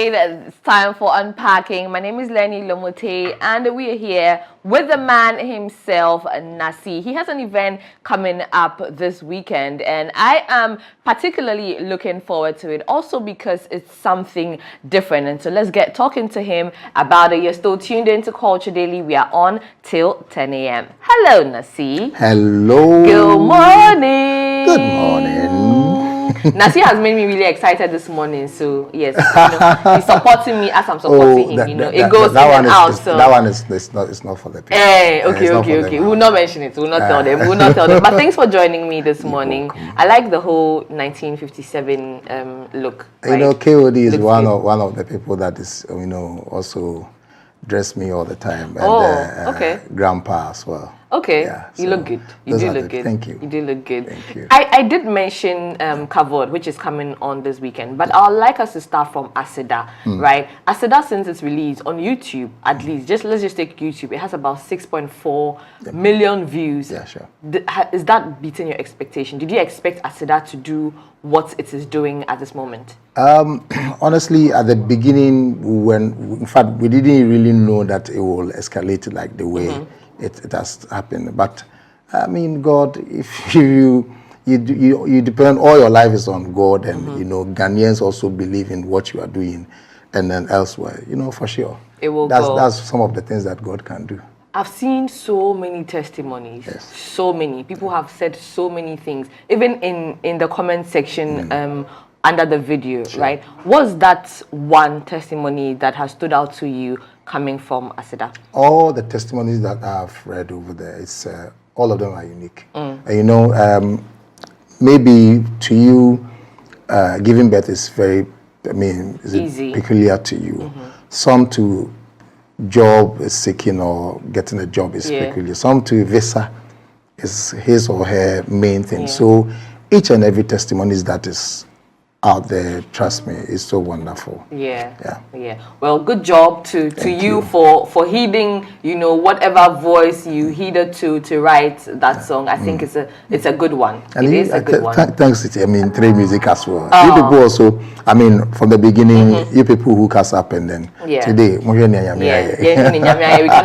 right, it's time for unpacking. My name is Lenny Lomote, and we are here with the man himself, Nacee. He has an event coming up this weekend, and I am particularly looking forward to it, also because it's something different. And so let's get talking to him about it. You're still tuned into Culture Daily. We are on till 10 a.m. Hello, Nacee. Hello. Good morning. Good morning. Nacee has made me really excited this morning, so yes, he's supporting me as I'm supporting him. It goes in and out. So that one is it's not for the people. Okay. We'll not mention it. We'll not tell them. We'll not tell them. But thanks for joining me this morning. I like the whole 1957 look. Right? Kavod is one of the people that is also dress me all the time. And, okay. Grandpa as well. Okay, yeah, you look good. You do look good. Thank you. You do look good. Thank you. I did mention Kavod, which is coming on this weekend, but I'd like us to start from Aseda, right? Aseda, since its release on YouTube, at least, let's just take YouTube. It has about 6.4 million views. Yeah, sure. Is that beating your expectation? Did you expect Aseda to do what it is doing at this moment? Honestly, at the beginning, in fact, we didn't really know that it will escalate like the way it has happened. But I mean, God, if you depend, all your life is on God, and Ghanaians also believe in what you are doing, and then elsewhere, for sure, it will go. That's some of the things that God can do. I've seen so many testimonies. Yes. So many people have said so many things, even in the comment section under the video. Sure. Right? Was that one testimony that has stood out to you coming from Aseda? All the testimonies that I've read over there, it's all of them are unique. Maybe to you, giving birth is very, is easy, peculiar to you. Some to job is seeking or getting a job is peculiar. Some to visa is his or her main thing. So each and every testimony that is out there, trust me, is so wonderful. Yeah. Well, good job to you for heeding, whatever voice you heeded to write that song. I think it's a good one. And it is a good one. Thanks to Trey Music as well. You people also, from the beginning, you people hook us up, and then today, we can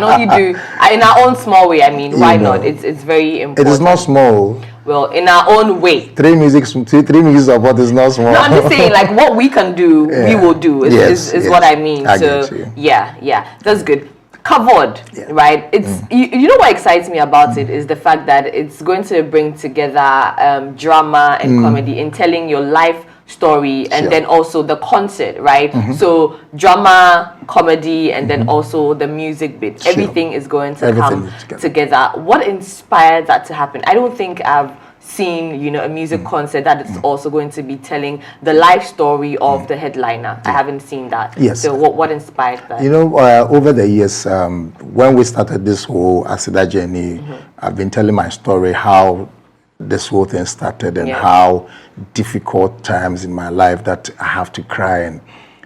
only do in our own small way. Why not? It's very important. It is not small. Well, in our own way. Three music support is not small. No, I'm just saying, like, what we can do, we will do. Is what I mean. I get you. Yeah, that's good. Kavod, right? It's you know what excites me about it is the fact that it's going to bring together drama and comedy in telling your life story, and then also the concert, right? So drama, comedy, and then also the music bit. Everything is going to come together. What inspired that to happen? I don't think I've seen, a music concert that is also going to be telling the life story of the headliner. I haven't seen that. Yes. So what inspired that? Over the years, when we started this whole Aseda journey, I've been telling my story, how this whole thing started, and how difficult times in my life that I have to cry, and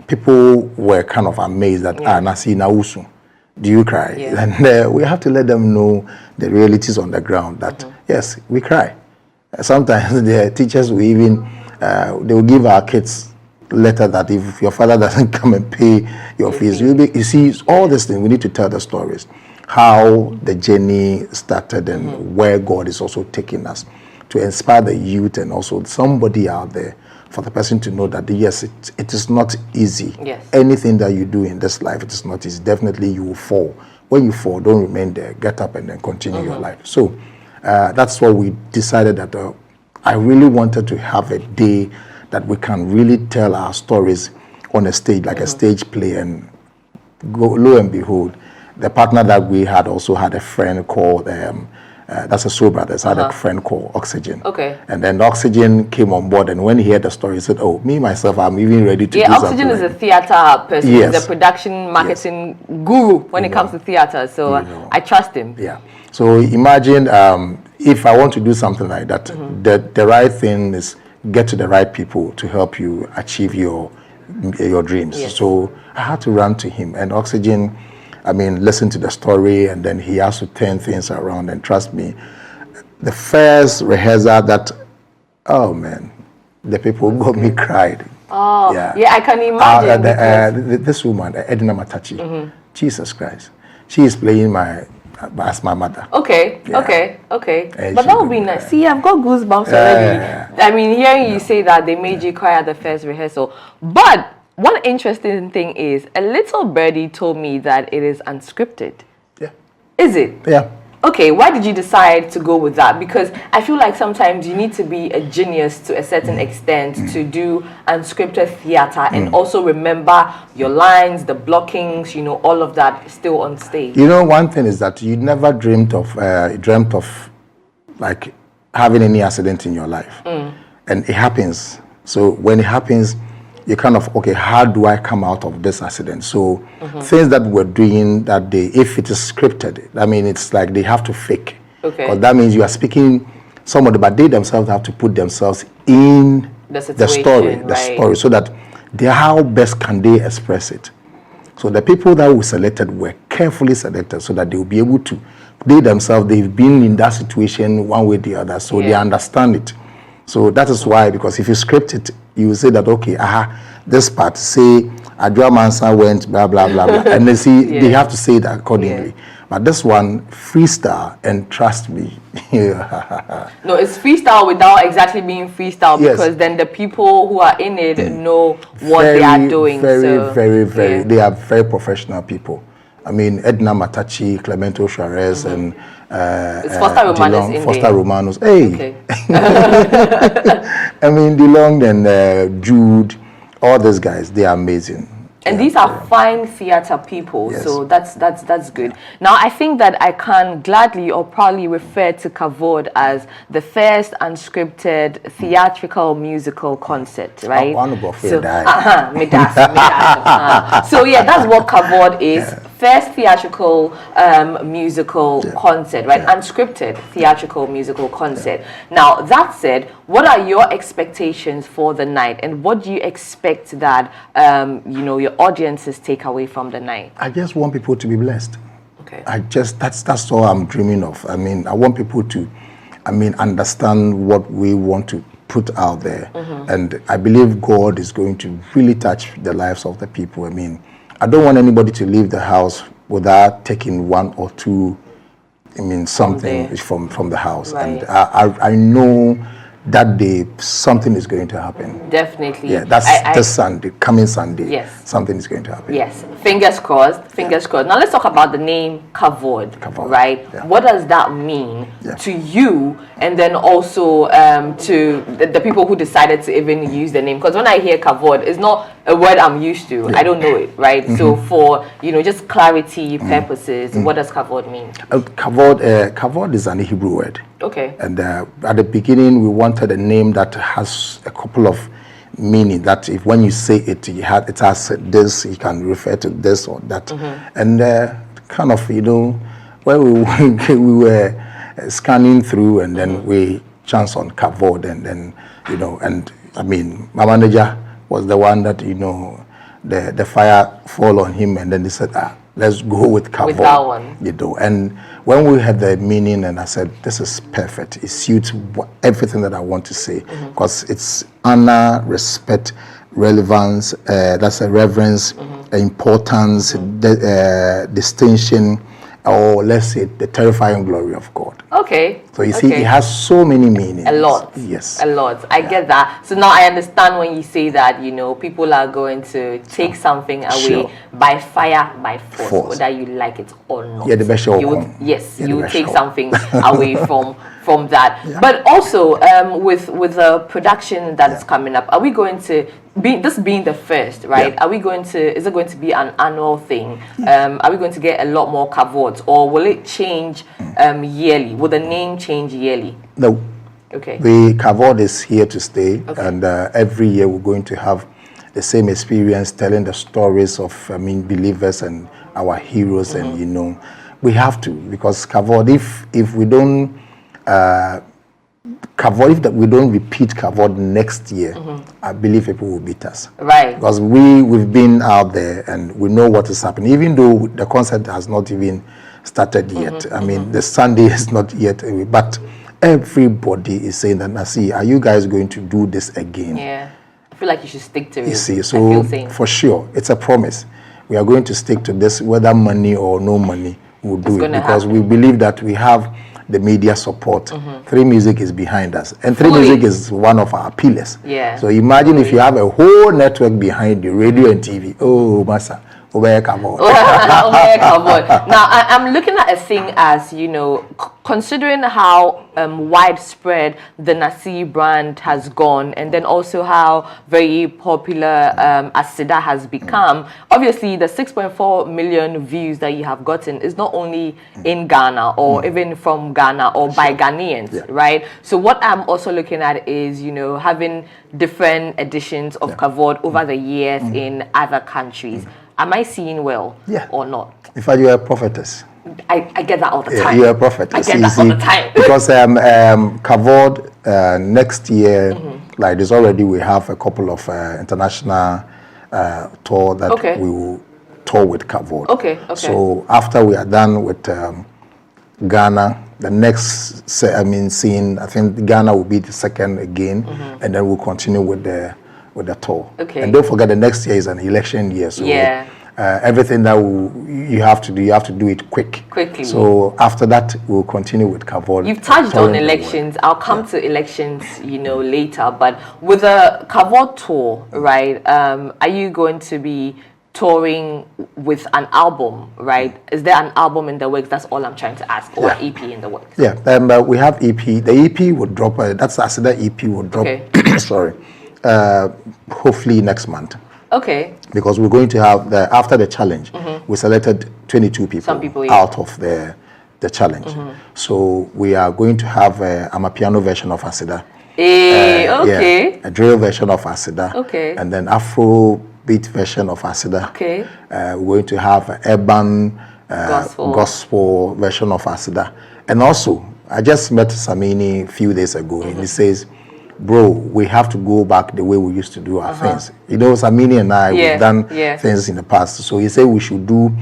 people were kind of amazed that Nacee Nausu, do you cry? And we have to let them know the realities on the ground that yes, we cry. Sometimes the teachers will even they will give our kids letter that if your father doesn't come and pay your fees, you see all these things. We need to tell the stories, how the journey started, and where God is also taking us, to inspire the youth, and also somebody out there, for the person to know that yes, it is not easy. Yes. Anything that you do in this life, it is not easy. Definitely you will fall. When you fall, don't remain there. Get up and then continue your life. So that's what we decided, that I really wanted to have a day that we can really tell our stories on a stage, like a stage play, and lo and behold, the partner that we had also had a friend called, that's a Soul Brothers, had a friend called Oxygen. Okay. And then Oxygen came on board, and when he heard the story, he said, oh, me, myself, I'm even ready to do something. Oxygen is a theater person. He's a production, marketing guru when it comes to theater. So I trust him. Yeah. So imagine if I want to do something like that, the right thing is get to the right people to help you achieve your dreams. Yes. So I had to run to him, and Oxygen, listen to the story, and then he has to turn things around. And trust me, the first rehearsal that, oh man, the people got me cried. Oh, yeah, I can imagine. This woman, Edna Matachi, Jesus Christ, she is playing as my mother. Okay. But that would be nice. See, I've got goosebumps already. I mean, hearing you say that they made you cry at the first rehearsal. But one interesting thing is, a little birdie told me that it is unscripted. Yeah. Is it? Yeah. Okay, why did you decide to go with that? Because I feel like sometimes you need to be a genius to a certain extent to do unscripted theater and also remember your lines, the blockings, all of that still on stage. One thing is that you never dreamt of like having any accident in your life. And it happens. So when it happens, you kind of, okay, how do I come out of this accident? So things that we're doing that day, if it is scripted, I mean, it's like they have to fake. Okay. Because that means you are speaking somebody, but they themselves have to put themselves in the story, so that how best can they express it. So the people that we selected were carefully selected so that they will be able to, they themselves, they've been in that situation one way or the other, so they understand it. So that is why, because if you script it, you say that, okay, this part, say, Adra Mansa went, blah, blah, blah, blah. And they have to say it accordingly. But this one, freestyle, and trust me. No, it's freestyle without exactly being freestyle, because then the people who are in it know what they are doing. Very, they are very professional people. I mean, Edna Matachi, Clemento Suarez, and it's Foster Romanos. Hey. Okay. I mean, DeLong and Jude, all these guys, they are amazing. And these are fine theater people, so that's good. Now, I think that I can gladly or proudly refer to Kavod as the first unscripted theatrical musical concert, right? So that's what Kavod is. First theatrical musical concert, right? Unscripted theatrical musical concert. Now, that said, what are your expectations for the night, and what do you expect that your audiences take away from the night? I just want people to be blessed. Okay. That's all I'm dreaming of. I mean, I want people to, understand what we want to put out there, and I believe God is going to really touch the lives of the people. I mean, I don't want anybody to leave the house without taking one or two, something from the house. Right. And I know that day something is going to happen. Definitely. Yeah, that's this Sunday, coming Sunday. Yes. Something is going to happen. Yes. Fingers crossed. Fingers crossed. Now let's talk about the name Kavod. Right? Yeah. What does that mean to you, and then also to the people who decided to even use the name? Because when I hear Kavod, it's not a word I'm used to. I don't know it, right? So for just clarity purposes, what does Kavod mean? Kavod is an Hebrew word. Okay. And at the beginning, we wanted a name that has a couple of meaning, that if when you say it, it has this, you can refer to this or that. And kind of, when we were scanning through, and then we chanced on Kavod, and then, and I mean, my manager was the one that, the fire fall on him, and then they said, let's go with Kavod. With that one. And when we had the meaning, and I said, this is perfect. It suits everything that I want to say, because it's honor, respect, relevance, that's a reverence, importance, distinction, or let's say the terrifying glory of God. Okay. So you see, it has so many meanings. A lot. Yes. A lot. I get that. So now I understand when you say that, people are going to take something away by fire, by force, whether you like it or not. Yeah, the best show. Yes, you take something away from that. Yeah. But also, with the production that is coming up, are we going to this being the first, right? Are we going to? Is it going to be an annual thing? Are we going to get a lot more Kavods, or will it change yearly? Will the name change yearly? No. Okay. The Kavod is here to stay, and every year we're going to have the same experience, telling the stories of believers and our heroes, and we have to, because Kavod, if we don't Kavod, if we don't repeat Kavod next year, I believe people will beat us. Right. Because we've been out there and we know what is happening, even though the concert has not even started yet. I mean, the Sunday is not yet, but everybody is saying that, Nacee, are you guys going to do this again? Yeah. feel like you should stick to it. You see, so for sure, it's a promise. We are going to stick to this, whether money or no money, we'll do it, because we believe that we have the media support. Three Music is behind us, and Three Music is one of our pillars. Yeah. So imagine if you have a whole network behind you, radio and TV. Oh, massa. Kavod. Now, I'm looking at a thing as, you know, considering how widespread the Nacee brand has gone, and then also how very popular Asida has become. Obviously, the 6.4 million views that you have gotten is not only in Ghana or even from Ghana or by Ghanaians, right? So what I'm also looking at is, you know, having different editions of Kavod over the years in other countries. Am I seeing well or not? In fact, you are a prophetess. I get that all the time. You are a prophetess. I get that all the time. Because Kavod next year, like this already, we have a couple of international tour that we will tour with Kavod. Okay. So after we are done with Ghana, the next scene, I think Ghana will be the second again, and then we'll continue with the tour. Okay. And don't forget, the next year is an election year, so everything that you have to do it quickly. So after that, we'll continue with Kavod. You've touched on elections. I'll come to elections, you know, later. But with a Kavod tour, right? Are you going to be touring with an album, right? Is there an album in the works? That's all I'm trying to ask. Or an EP in the works? Yeah. We have EP. The EP would drop. That's Asida EP would drop. Okay. Sorry. Hopefully next month. Okay. Because we're going to have after the challenge, we selected 22 people, out of the challenge. So we are going to have a piano version of Asida. A drill version of Asida. Okay. And then Afro beat version of Asida. Okay. We're going to have an urban gospel version of Asida. And also, I just met Samini a few days ago, and he says, bro, we have to go back the way we used to do our things. You know, Samini and I, we've done things in the past. So he said we should do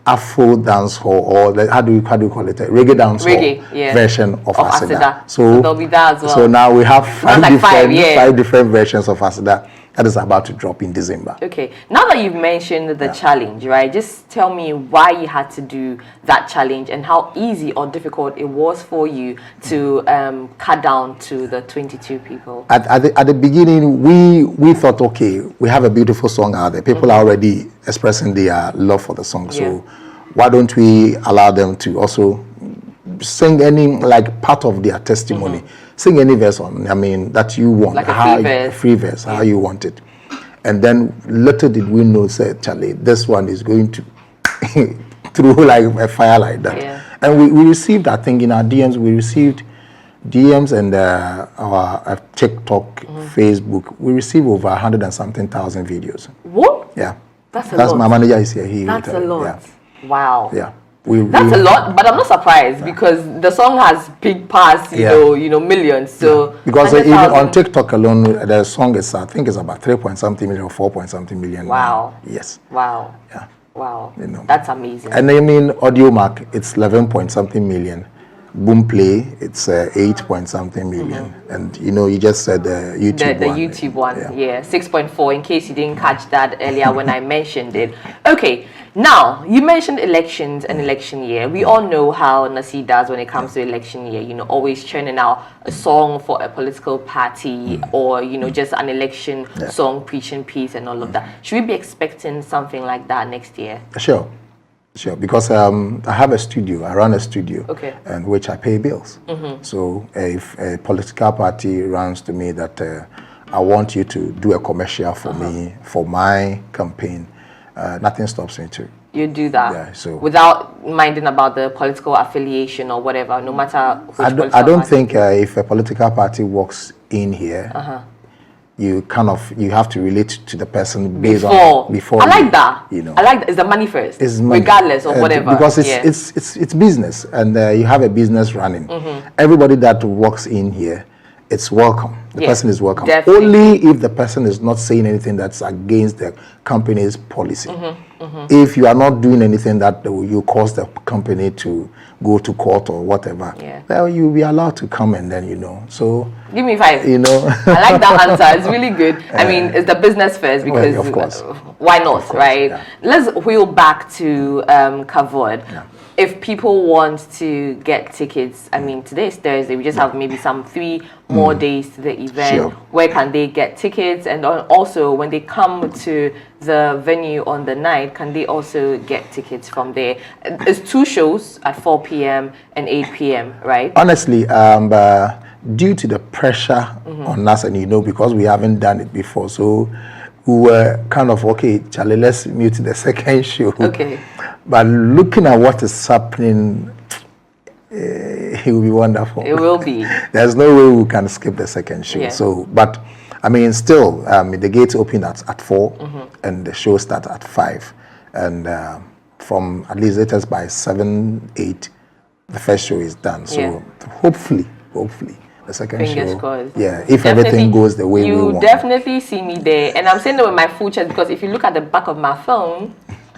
Afro dance hall, or how do you call it? A reggae dance hall version of Asida. So there'll be that as well. So now we have five different versions of Asida that is about to drop in December. Okay. Now that you've mentioned the challenge, right? Just tell me why you had to do that challenge and how easy or difficult it was for you to cut down to the 22 people. At the beginning, we thought, okay, we have a beautiful song out there. People are already expressing their love for the song. So why don't we allow them to also sing any, like, part of their testimony? Sing any verse that you want, like a free verse, how you want it. And then little did we know, said Charlie, this one is going to through like a fire like that. And we received, I think in our DMs, we received DMs and our TikTok, Facebook, we received over 100 and something thousand videos. What? Yeah. That's a lot. My manager is here. That's a lot. Wow. Yeah. That's a lot, but I'm not surprised because the song has big past, you know, millions. So because even on TikTok alone, the song is, I think, it's about 3 point something million or 4 point something million. Wow. Yes. Wow. Yeah. Wow. You know, that's amazing. And I mean, Audio Mark, it's 11 point something million. Boom Play, it's 8 point something million. And you know, you just said the YouTube one. The YouTube one, 6.4. In case you didn't catch that earlier when I mentioned it. Okay. Now, you mentioned elections and election year. We all know how Nacee does when it comes to election year, you know, always churning out a song for a political party or, you know, just an election song, preaching peace and all of that. Should we be expecting something like that next year? Sure, because I have a studio, I run a studio, and which I pay bills. So if a political party runs to me that I want you to do a commercial for me, for my campaign, nothing stops me to. You do that, so without minding about the political affiliation or whatever, no matter which I don't think if a political party walks in here, you have to relate to the person based on before. I like that. You know, I like that. It's the money first, money, regardless of whatever. Because it's business, and you have a business running. Everybody that walks in here it's welcome. The person is welcome. Definitely. Only if the person is not saying anything that's against the company's policy. If you are not doing anything that you cause the company to go to court or whatever, well, you'll be allowed to come and then, so... Give me 5. You know. I like that answer. It's really good. I mean, it's the business first because well, of course. Why not, Of course, right? yeah. Let's wheel back to Kavod. Yeah. If people want to get tickets, I mean, today is Thursday. We just have maybe some 3 more days to the event. Sure. Where can they get tickets? And also, when they come to the venue on the night, can they also get tickets from there? It's 2 shows at 4 p.m. and 8 p.m., right? Honestly, due to the pressure on us, and because we haven't done it before, so we were kind of, okay, Charlie, let's mute the second show. Okay. But looking at what is happening, it will be wonderful. It will be. There's no way we can skip the second show. Yeah. So, but I mean, still, the gates open at 4, and the show starts at 5, and from at least latest by 7, 8, the first show is done. So hopefully, the second Fingers show. crossed. Yeah, if everything goes the way we want. You definitely see me there, and I'm saying that with my full chest because if you look at the back of my phone.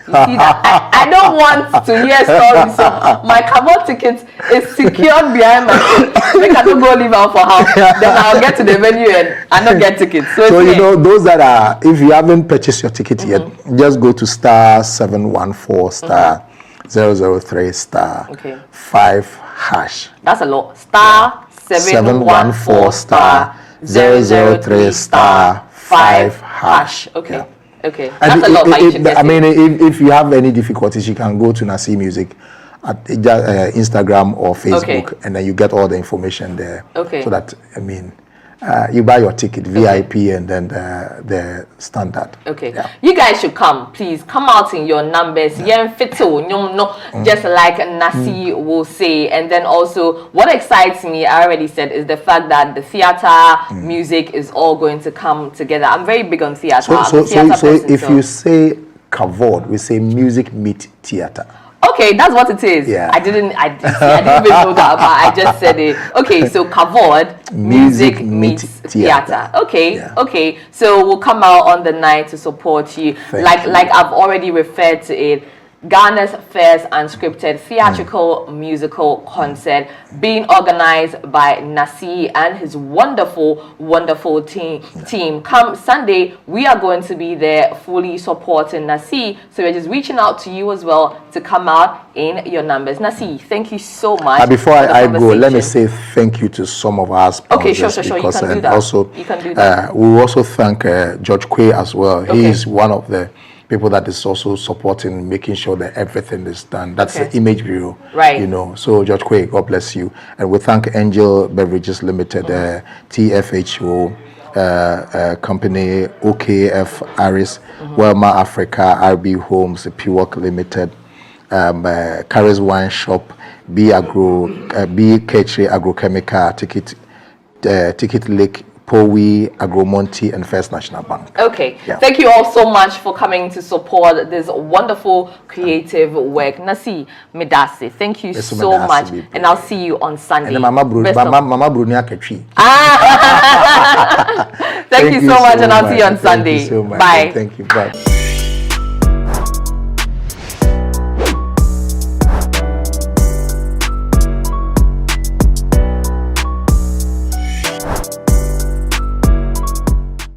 You see that I don't want to hear stories, so my Kavod ticket is secured behind my phone. They cannot go leave out for house. Then I'll get to the venue and I not get tickets. So those that are, if you haven't purchased your ticket yet, just go to *714 *003 *5#. That's a lot. *714 *003 *5#. Okay. Yeah. Okay, that's a lot. I mean, if you have any difficulties, you can go to Nacee Music at Instagram or Facebook, and then you get all the information there. Okay. So that, I mean, you buy your ticket, VIP, and then the standard. Okay. Yeah. You guys should come. Please come out in your numbers. Just like Nacee will say. And then also, what excites me, I already said, is the fact that the theater, music is all going to come together. I'm very big on theater. So if you say Kavod, we say music meet theater. Okay, that's what it is. Yeah. I didn't even know that, but I just said it. Okay, so Kavod, music meets theater. Okay, okay. So we'll come out on the night to support you. Like I've already referred to it. Ghana's first unscripted theatrical musical concert being organized by Nacee and his wonderful team. Come Sunday, we are going to be there fully supporting Nacee. So we're just reaching out to you as well to come out in your numbers. Nacee, thank you so much. Before I go, let me say thank you to some of our sponsors. Okay, sure. You can do that. Also, you can do that. We will also thank George Quay as well. Okay. He is one of the people that is also supporting, making sure that everything is done. That's the Image Bureau, right? So George Quay, God bless you. And we thank Angel Beverages Limited, TFHO company, OKF Aris, Welma Africa, RB Homes, Peacock Limited, Carrie's Wine Shop, B Ketri Agrochemical, Ticket Lake, Powi, Agromonti, and First National Bank. Okay. Yeah. Thank you all so much for coming to support this wonderful creative work. Nacee, Medase, thank you so much. And I'll see you on Sunday. And Mama Brunia Ketri. Thank you so much, and I'll see you on Sunday. Thank you so much. Bye. Thank you. Bye.